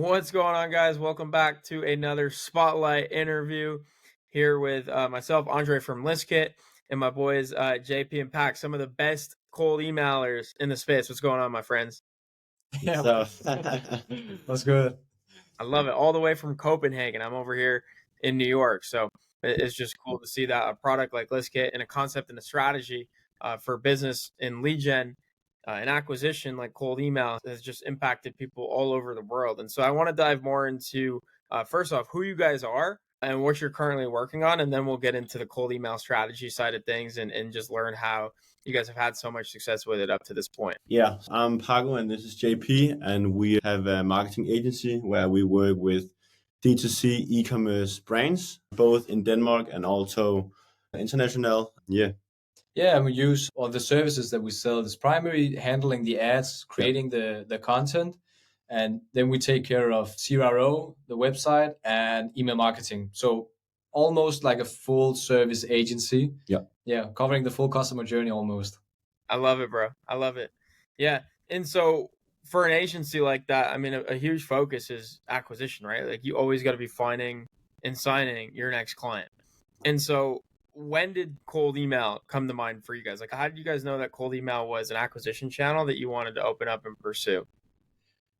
What's going on, guys? Welcome back to another Spotlight interview here with myself, Andre from ListKit, and my boys, JP and Pac, some of the best cold emailers in the space. What's going on, my friends? Yeah, So, that's good. I love it. All the way from Copenhagen. I'm over here in New York. So it's just cool to see that a product like ListKit and a concept and a strategy for business and lead gen and acquisition like cold email has just impacted people all over the world. And so I want to dive more into, first off, who you guys are and what you're currently working on. And then we'll get into the cold email strategy side of things and just learn how you guys have had so much success with it up to this point. yeah, I'm Paco and this is JP, and we have a marketing agency where we work with D2C e-commerce brands, both in Denmark and also international. Yeah, Yeah, and we use all the services that we sell. It's primary handling the ads, yeah, creating the content, and then we take care of CRO, the website, and email marketing. So almost like a full service agency. yeah. Yeah, covering the full customer journey almost. I love it, bro. I love it. Yeah. And so for an agency like that, I mean, a huge focus is acquisition, right? Like you always got to be finding and signing your next client. And so when did cold email come to mind for you guys? Like, how did you guys know that cold email was an acquisition channel that you wanted to open up and pursue?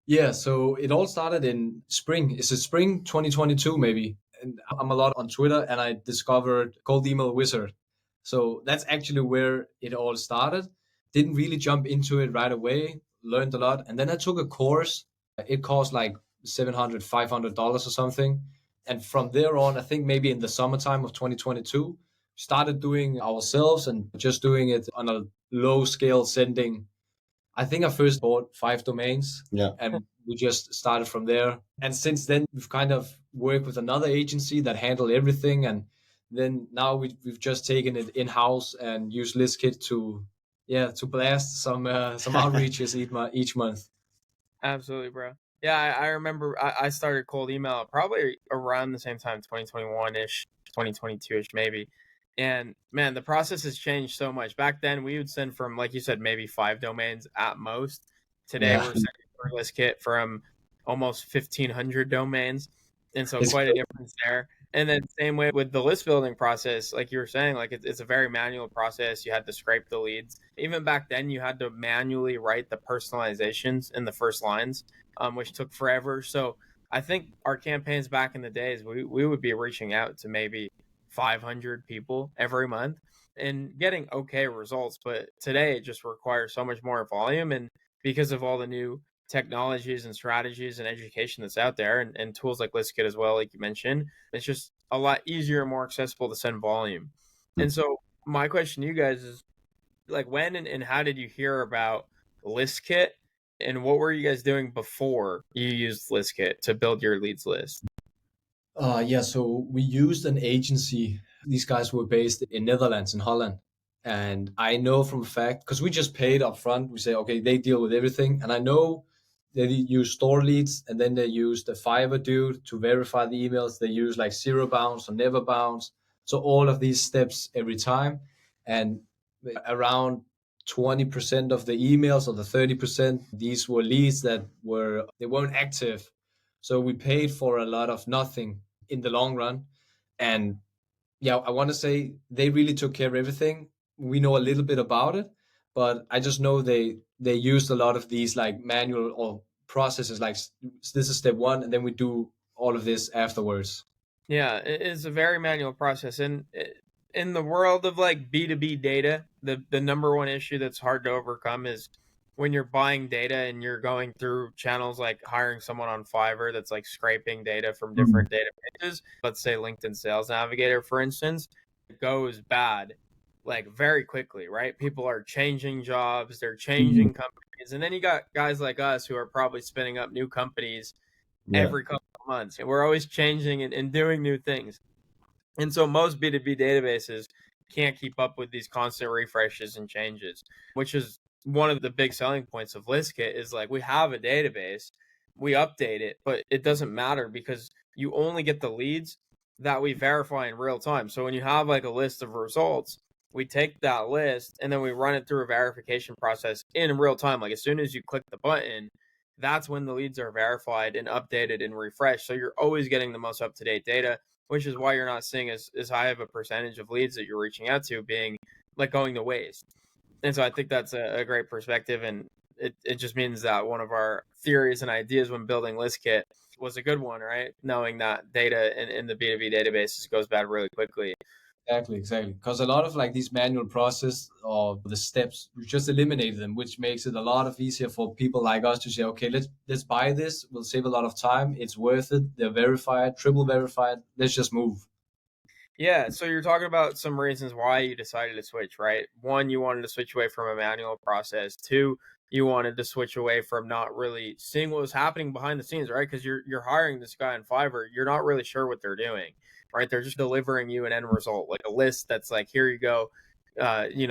Yeah, so it all started in spring. Is it spring 2022 maybe? And I'm a lot on Twitter and I discovered Cold Email Wizard. So that's actually where it all started. Didn't really jump into it right away, learned a lot. And then I took a course. It cost like $700, $500 or something. And from there on, I think maybe in the summertime of 2022, started doing ourselves and just doing it on a low scale, sending. I think I first bought 5 domains Yeah. and we just started from there. And since then, we've kind of worked with another agency that handled everything. And then now we've just taken it in house and use ListKit to blast some outreaches each month. Absolutely, bro. Yeah, I remember I started cold email probably around the same time, 2021-ish, 2022-ish maybe. And man, the process has changed so much. Back then, we would send from, like you said, maybe 5 domains at most. Today, Yeah, we're sending for ListKit from almost 1,500 domains. And so it's quite a great. difference there. And then same way with the list building process, like you were saying, like it's a very manual process. You had to scrape the leads. Even back then, you had to manually write the personalizations in the first lines, which took forever. So I think our campaigns back in the days, we would be reaching out to maybe 500 people every month and getting okay results. But today, it just requires so much more volume. And because of all the new technologies and strategies and education that's out there and tools like ListKit as well, like you mentioned, it's just a lot easier and more accessible to send volume. And so my question to you guys is like when and how did you hear about ListKit and what were you guys doing before you used ListKit to build your leads list? Yeah, so we used an agency. These guys were based in Netherlands, in Holland. And I know from a fact, because we just paid up front, we say, okay, they deal with everything. And I know they use store leads and then they use the Fiverr dude to verify the emails. They use like zero bounce or never bounce. So all of these steps every time. And around 20% of the emails or the 30%, these were leads they weren't active. So we paid for a lot of nothing in the long run. And yeah, I want to say they really took care of everything. We know a little bit about it, but I just know they used a lot of these like manual or processes. Like this is step one, and then we do all of this afterwards. Yeah, it is a very manual process. And in the world of like B2B data, the number one issue that's hard to overcome is when you're buying data and you're going through channels like hiring someone on Fiverr that's like scraping data from different databases. Let's say LinkedIn Sales Navigator, for instance, it goes bad like very quickly, right? People are changing jobs, they're changing companies. And then you got guys like us who are probably spinning up new companies Yeah. every couple of months. And we're always changing and doing new things. And so most B2B databases can't keep up with these constant refreshes and changes, which is one of the big selling points of ListKit is like we have a database, we update it, but it doesn't matter because you only get the leads that we verify in real time. So when you have like a list of results, we take that list and then we run it through a verification process in real time. Like as soon as you click the button, that's when the leads are verified and updated and refreshed. So you're always getting the most up-to-date data, which is why you're not seeing as high of a percentage of leads that you're reaching out to being like going to waste. And so I think that's a great perspective. And it just means that one of our theories and ideas when building ListKit was a good one, right? Knowing that data in the B2B databases goes bad really quickly. Exactly. Because a lot of like these manual process or the steps, we just eliminated them, which makes it a lot of easier for people like us to say, okay, let's buy this. We'll save a lot of time. It's worth it. They're verified, triple verified. Let's just move. Yeah, so you're talking about some reasons why you decided to switch, right? One, you wanted to switch away from a manual process. Two, you wanted to switch away from not really seeing what was happening behind the scenes, right? Because you're hiring this guy on Fiverr, you're not really sure what they're doing, right? They're just delivering you an end result, like a list that's like, here you go,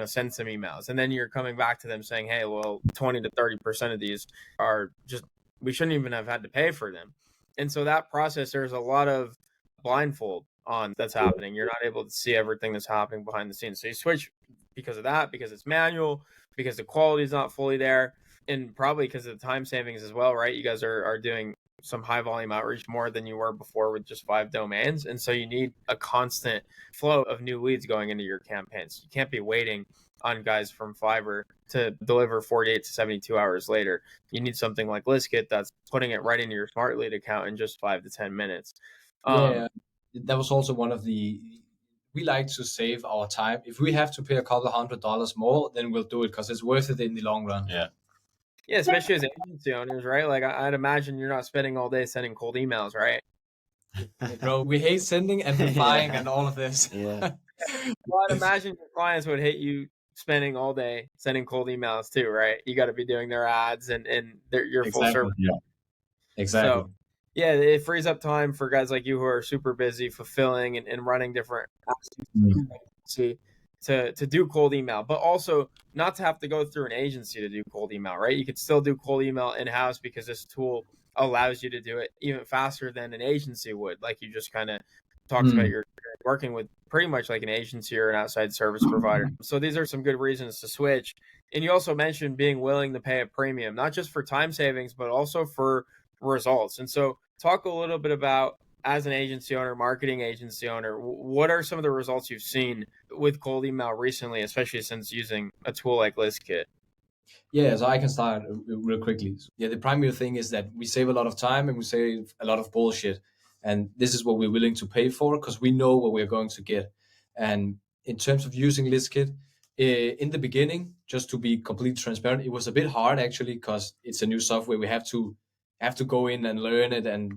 send some emails, and then you're coming back to them saying, hey, well, 20 to 30% of these are just we shouldn't even have had to pay for them, and so that process, there's a lot of blindfold on that's happening. You're not able to see everything that's happening behind the scenes. So you switch because of that, because it's manual, because the quality is not fully there, and probably because of the time savings as well, right? You guys are doing some high volume outreach more than you were before with just 5 domains. And so you need a constant flow of new leads going into your campaigns. You can't be waiting on guys from Fiverr to deliver 48 to 72 hours later. You need something like ListKit that's putting it right into your smart lead account in just 5 to 10 minutes. Yeah, that was also one of we like to save our time. If we have to pay a couple of $100 more, then we'll do it because it's worth it in the long run. Yeah, especially as agency owners, right? Like I'd imagine you're not spending all day sending cold emails, right? Hey, bro, we hate sending and replying and all of this. Yeah. Well, I'd imagine your clients would hate you spending all day sending cold emails too, right? You got to be doing their ads and your full service. Yeah, exactly. So, yeah, it frees up time for guys like you who are super busy fulfilling and running different apps to do cold email, but also not to have to go through an agency to do cold email, right? You could still do cold email in-house because this tool allows you to do it even faster than an agency would. Like you just kind of talked about, you're working with pretty much like an agency or an outside service provider. So these are some good reasons to switch. And you also mentioned being willing to pay a premium, not just for time savings, but also for results. And so talk a little bit about, as an agency owner, marketing agency owner, what are some of the results you've seen with cold email recently, especially since using a tool like ListKit? Yeah, so I can start real quickly. Yeah, the primary thing is that we save a lot of time and we save a lot of bullshit. And this is what we're willing to pay for because we know what we're going to get. And in terms of using ListKit, in the beginning, just to be completely transparent, it was a bit hard actually because it's a new software. We have to go in and learn it and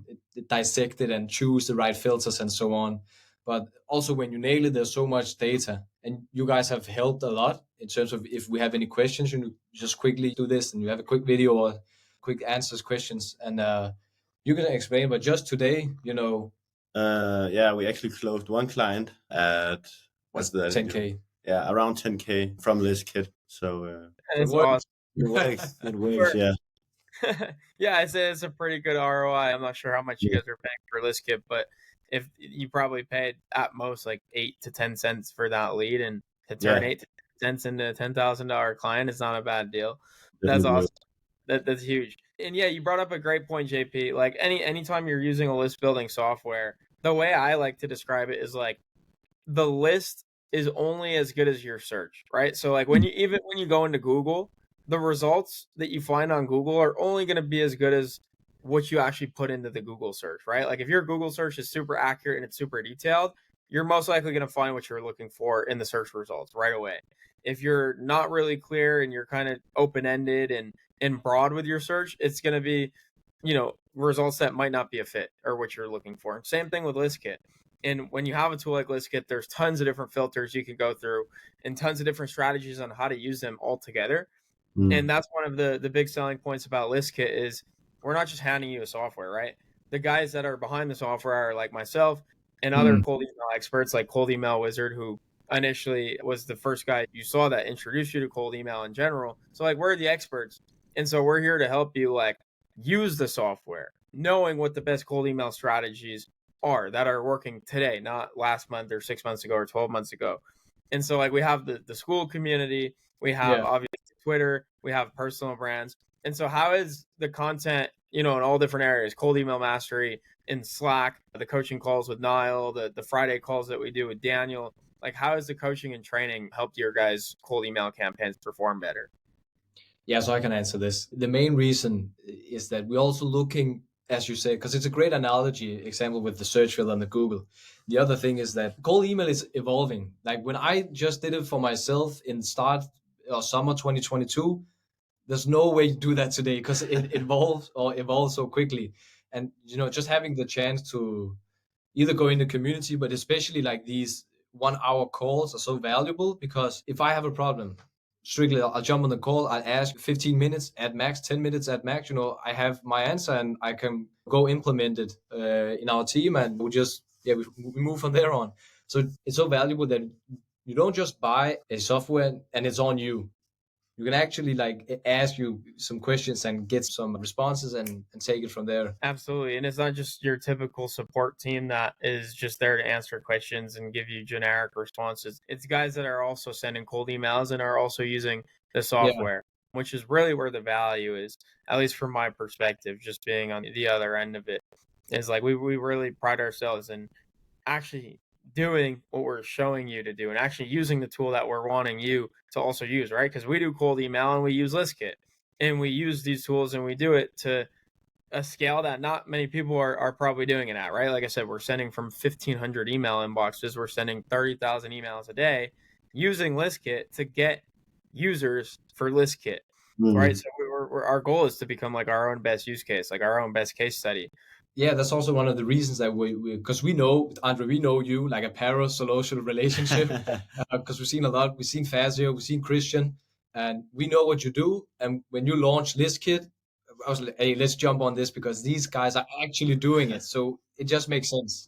dissect it and choose the right filters and so on. But also when you nail it, there's so much data, and you guys have helped a lot in terms of if we have any questions, you just quickly do this, and you have a quick video or quick answers questions, and you can explain. But just today, Yeah, we actually closed one client at what's that? 10K. Yeah, around 10K from ListKit. So It's awesome. It works. It works. Yeah. Yeah, it's a pretty good ROI. I'm not sure how much you guys are paying for ListKit, but if you probably paid at most like 8 to 10 cents for that lead, and to turn 8 to 10 cents into a $10,000 client is not a bad deal. That's awesome. That's huge. And yeah, you brought up a great point, JP. Like anytime you're using a list building software, the way I like to describe it is like the list is only as good as your search, right? So like when you go into Google, the results that you find on Google are only going to be as good as what you actually put into the Google search, right? Like if your Google search is super accurate and it's super detailed, you're most likely going to find what you're looking for in the search results right away. If you're not really clear and you're kind of open-ended and broad with your search, it's going to be, results that might not be a fit or what you're looking for. Same thing with ListKit. And when you have a tool like ListKit, there's tons of different filters you can go through and tons of different strategies on how to use them all together. And that's one of the big selling points about ListKit is we're not just handing you a software, right? The guys that are behind the software are like myself and other cold email experts like Cold Email Wizard, who initially was the first guy you saw that introduced you to cold email in general. So like we're the experts. And so we're here to help you like use the software, knowing what the best cold email strategies are that are working today, not last month or 6 months ago or 12 months ago. And so like we have the school community, we have obviously Twitter, we have personal brands, And so how is the content, in all different areas, cold email mastery in Slack, the coaching calls with Niall, the Friday calls that we do with Daniel, like how has the coaching and training helped your guys' cold email campaigns perform better? Yeah, so I can answer this. The main reason is that we're also looking, as you say, because it's a great analogy example with the search field on the Google. The other thing is that cold email is evolving. Like when I just did it for myself in start or summer 2022, there's no way to do that today because it evolves so quickly. And just having the chance to either go in the community, but especially like these 1 hour calls are so valuable because if I have a problem, strictly I'll jump on the call, I'll ask 15 minutes at max, 10 minutes at max. I have my answer and I can go implement it in our team, and we move from there on. So it's so valuable that you don't just buy a software and it's on you. You can actually like ask you some questions and get some responses and take it from there. Absolutely. And it's not just your typical support team that is just there to answer questions and give you generic responses. It's guys that are also sending cold emails and are also using the Yeah. software, which is really where the value is, at least from my perspective, just being on the other end of it. Is like we really pride ourselves in actually doing what we're showing you to do and actually using the tool that we're wanting you to also use, right? Because we do cold email and we use ListKit, and we use these tools and we do it to a scale that not many people are probably doing it at, right? Like I said, we're sending from 1,500 email inboxes. We're sending 30,000 emails a day using ListKit to get users for ListKit, right? So our goal is to become like our own best use case, like our own best case study. Yeah, that's also one of the reasons that because we know, Andre, we know you like a parasocial relationship, because we've seen a lot. We've seen Fazio, we've seen Christian, and we know what you do. And when you launch ListKit, I was like, hey, let's jump on this because these guys are actually doing it. So it just makes sense.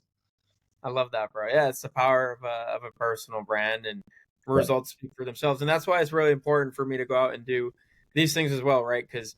I love that, bro. Yeah, it's the power of a personal brand, and Yeah. results speak for themselves. And that's why it's really important for me to go out and do these things as well, right? Because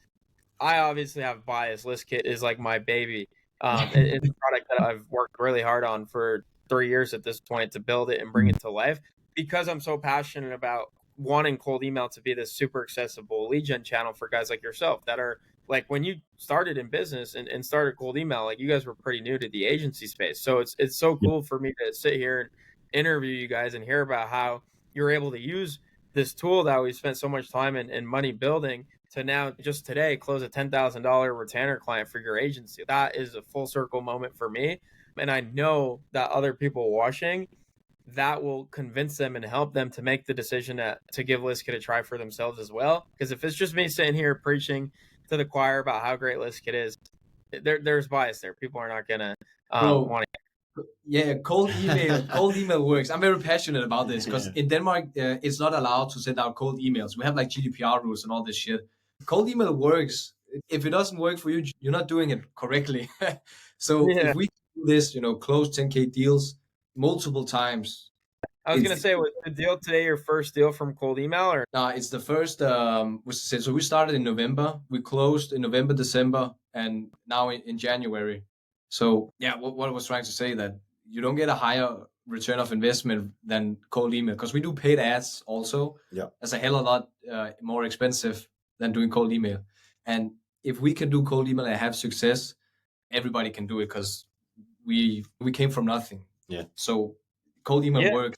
I obviously have bias. ListKit is like my baby. It's a product that I've worked really hard on for 3 years at this point to build it and bring it to life because I'm so passionate about wanting cold email to be this super accessible lead gen channel for guys like yourself that are like when you started in business and started cold email, like you guys were pretty new to the agency space. So it's so Yeah. cool for me to sit here and interview you guys and hear about how you're able to use this tool that we spent so much time and money building to now just today close a $10,000 retainer client for your agency. That is a full circle moment for me. And I know that other people watching, that will convince them and help them to make the decision to give ListKit a try for themselves as well. Because if it's just me sitting here preaching to the choir about how great ListKit is, there's bias there. People are not going to Bro, want yeah, cold email works. I'm very passionate about this because in Denmark, it's not allowed to send out cold emails. We have like GDPR rules and all this shit. Cold email works. If it doesn't work for you, you're not doing it correctly. So Yeah. if we do this, close 10K deals multiple times, I was going to say, was the deal today your first deal from cold email or? it's the first. So we started in November. We closed in November, December, and now in January. So yeah, what I was trying to say that you don't get a higher return of investment than cold email because we do paid ads also. Yeah. That's a hell of a lot more expensive than doing cold email. And if we can do cold email and have success, everybody can do it because we came from nothing. Yeah. So cold email works.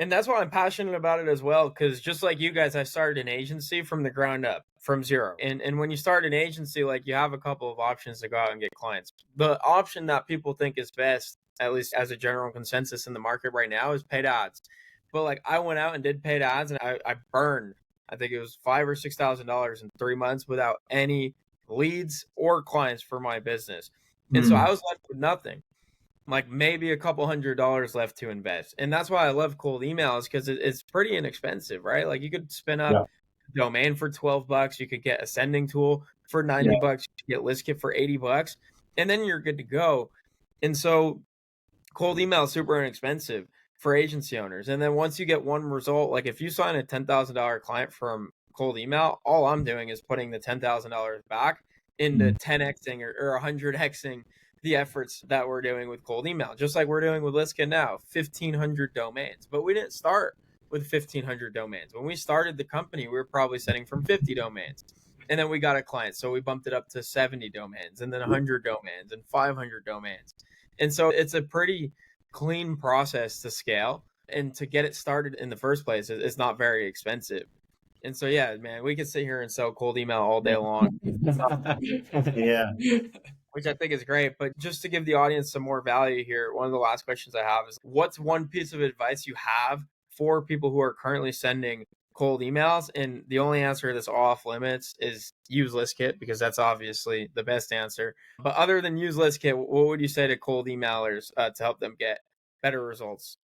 And that's why I'm passionate about it as well, because just like you guys, I started an agency from the ground up, from zero. And when you start an agency, like you have a couple of options to go out and get clients. The option that people think is best, at least as a general consensus in the market right now, is paid ads. But like I went out and did paid ads, and I burned, I think it was $5,000 or $6,000 in 3 months without any leads or clients for my business. And so I was left with nothing, like maybe a couple $100 left to invest. And that's why I love cold emails, because it's pretty inexpensive, right? Like you could spin up a domain for $12. You could get a sending tool for $90. You could get ListKit for $80, and then you're good to go. And so cold email is super inexpensive for agency owners. And then once you get one result, like if you sign a $10,000 client from cold email, all I'm doing is putting the $10,000 back into 10xing or 100xing the efforts that we're doing with cold email, just like we're doing with ListKit now, 1,500 domains. But we didn't start with 1,500 domains. When we started the company, we were probably sending from 50 domains. And then we got a client. So we bumped it up to 70 domains and then 100 domains and 500 domains. And so it's a pretty clean process to scale. And to get it started in the first place is not very expensive. And so, yeah, man, we could sit here and sell cold email all day long. Yeah. Which I think is great. But just to give the audience some more value here, one of the last questions I have is, what's one piece of advice you have for people who are currently sending cold emails? And the only answer that's off limits is use ListKit, because that's obviously the best answer. But other than use ListKit, what would you say to cold emailers to help them get better results?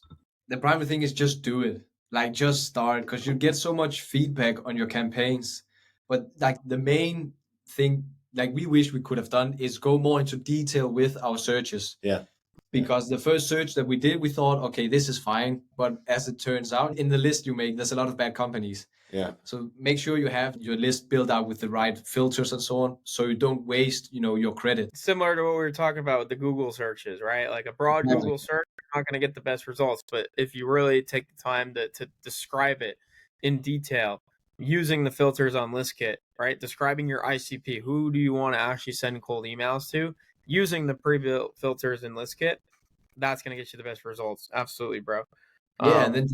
The primary thing is just do it. Like, just start, because you get so much feedback on your campaigns. But like the main thing, like we wish we could have done, is go more into detail with our searches. Yeah. Because the first search that we did, we thought, okay, this is fine. But as it turns out, in the list you make, there's a lot of bad companies. Yeah. So make sure you have your list built out with the right filters and so on, so you don't waste, your credit. Similar to what we were talking about with the Google searches, right? Like a broad Exactly. Google search, you're not going to get the best results. But if you really take the time to describe it in detail, using the filters on ListKit, right? Describing your ICP, who do you want to actually send cold emails to? Using the pre-built filters in ListKit, that's going to get you the best results. Absolutely, bro. Yeah, and then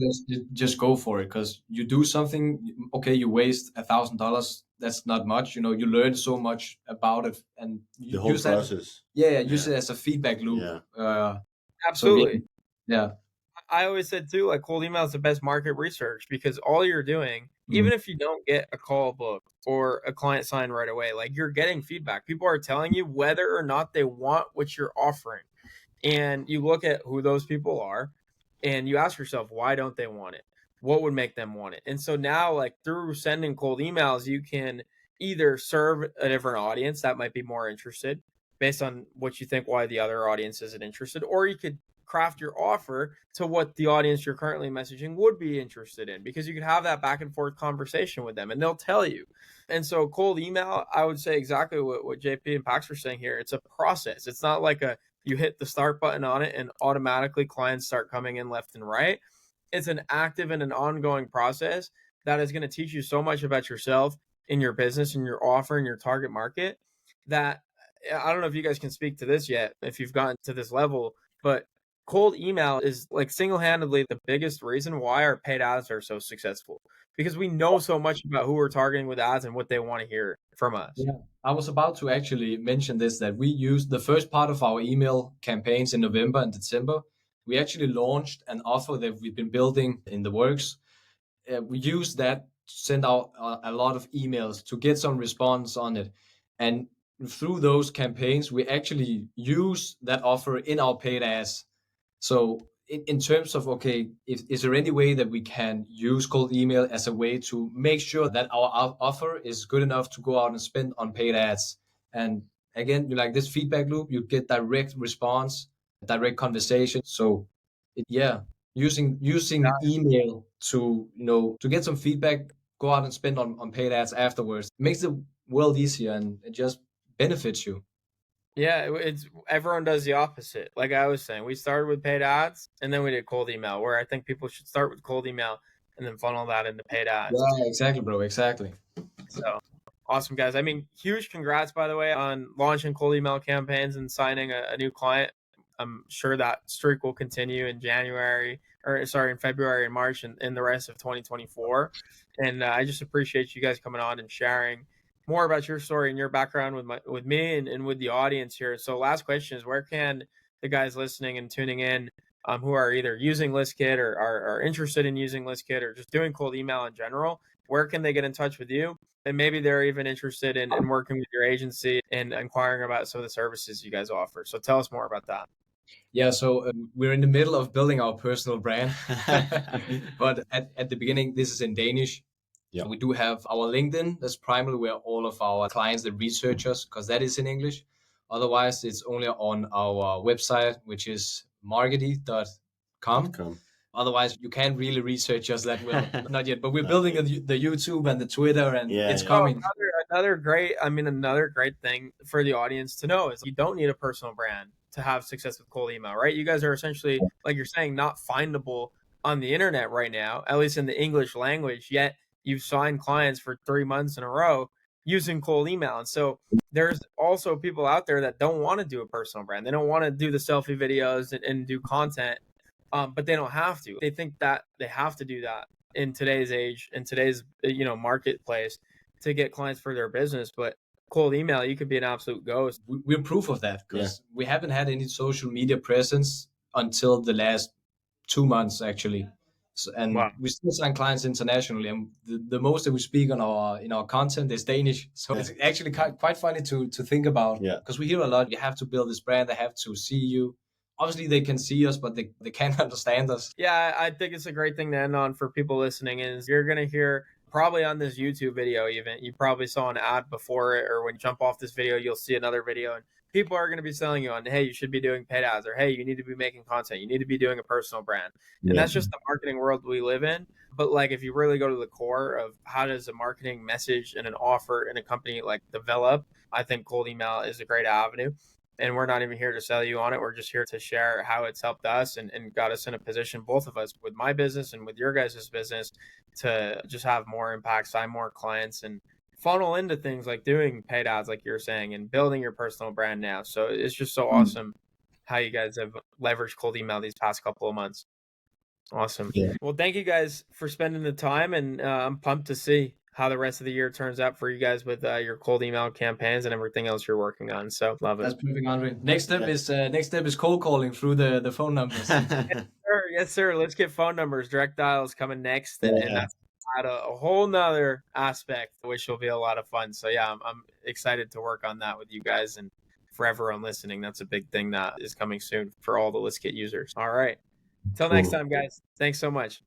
just go for it, because you do something. Okay, you waste $1,000. That's not much. You learn so much about it, and The whole use that. process. Yeah, use it as a feedback loop. Yeah. Absolutely. Yeah. I always said too, like, cold email is the best market research, because all you're doing, even if you don't get a call booked or a client signed right away, like, you're getting feedback. People are telling you whether or not they want what you're offering. And you look at who those people are and you ask yourself, why don't they want it? What would make them want it? And so now, like, through sending cold emails, you can either serve a different audience that might be more interested based on what you think why the other audience isn't interested, or you could craft your offer to what the audience you're currently messaging would be interested in, because you could have that back and forth conversation with them and they'll tell you. And so cold email, I would say exactly what JP and Pax are saying here. It's a process. It's not like you hit the start button on it and automatically clients start coming in left and right. It's an active and an ongoing process that is going to teach you so much about yourself in your business and your offer and your target market, that I don't know if you guys can speak to this yet, if you've gotten to this level, but cold email is like single-handedly the biggest reason why our paid ads are so successful, because we know so much about who we're targeting with ads and what they want to hear from us. Yeah, I was about to actually mention this, that we used the first part of our email campaigns in November and December. We actually launched an offer that we've been building in the works. We used that to send out a lot of emails to get some response on it. And through those campaigns, we actually use that offer in our paid ads. So in terms of, okay, is there any way that we can use cold email as a way to make sure that our offer is good enough to go out and spend on paid ads? And again, you like this feedback loop, you get direct response, direct conversation. So using email to to get some feedback, go out and spend on paid ads afterwards, makes the world easier, and it just benefits you. Yeah, it's everyone does the opposite. Like I was saying, we started with paid ads and then we did cold email, where I think people should start with cold email and then funnel that into paid ads. Yeah, exactly, bro. Exactly. So awesome, guys. I mean, huge congrats, by the way, on launching cold email campaigns and signing a new client. I'm sure that streak will continue in in February and March and the rest of 2024. And I just appreciate you guys coming on and sharing more about your story and your background with me and with the audience here. So last question is, where can the guys listening and tuning in who are either using ListKit or are interested in using ListKit or just doing cold email in general, where can they get in touch with you? And maybe they're even interested in working with your agency and inquiring about some of the services you guys offer. So tell us more about that. Yeah, so we're in the middle of building our personal brand, but at the beginning, this is in Danish. Yeah. We do have our LinkedIn. That's primarily where all of our clients, the researchers, because that is in English. Otherwise, it's only on our website, which is markety.com. Otherwise, you can't really research us that well. Not yet, but we're building the YouTube and the Twitter, and it's coming. Another great thing for the audience to know is you don't need a personal brand to have success with cold email, right? You guys are essentially, like you're saying, not findable on the internet right now, at least in the English language, yet you've signed clients for 3 months in a row. using cold email. And so there's also people out there that don't want to do a personal brand. They don't want to do the selfie videos and do content, but they don't have to. They think that they have to do that in today's age, in today's marketplace, to get clients for their business. But cold email, you could be an absolute ghost. We're proof of that because we haven't had any social media presence until the last 2 months, actually. So, and Wow. we still sign clients internationally, and the most that we speak on our content is Danish. So it's actually quite funny to think about, because we hear a lot. You have to build this brand. They have to see you. Obviously, they can see us, but they can't understand us. Yeah, I think it's a great thing to end on for people listening. Is you're gonna hear probably on this YouTube video, even you probably saw an ad before it, or when you jump off this video, you'll see another video, and people are going to be selling you on, hey, you should be doing paid ads, or hey, you need to be making content, you need to be doing a personal brand. And that's just the marketing world we live in. But like, if you really go to the core of how does a marketing message and an offer in a company like develop, I think cold email is a great avenue. And we're not even here to sell you on it. We're just here to share how it's helped us and got us in a position, both of us, with my business and with your guys' business, to just have more impact, sign more clients, and funnel into things like doing paid ads, like you're saying, and building your personal brand now. So it's just so awesome how you guys have leveraged cold email these past couple of months. Awesome. Well, thank you guys for spending the time, and I'm pumped to see how the rest of the year turns out for you guys with your cold email campaigns and everything else you're working on. So love it. That's perfect, Andre. Next step is cold calling through the phone numbers. Yes, sir. Let's get phone numbers. Direct dials coming next, and that's a whole nother aspect, which will be a lot of fun. So yeah, I'm excited to work on that with you guys, and for everyone listening. That's a big thing that is coming soon for all the ListKit users. All right. Till next time, guys. Thanks so much.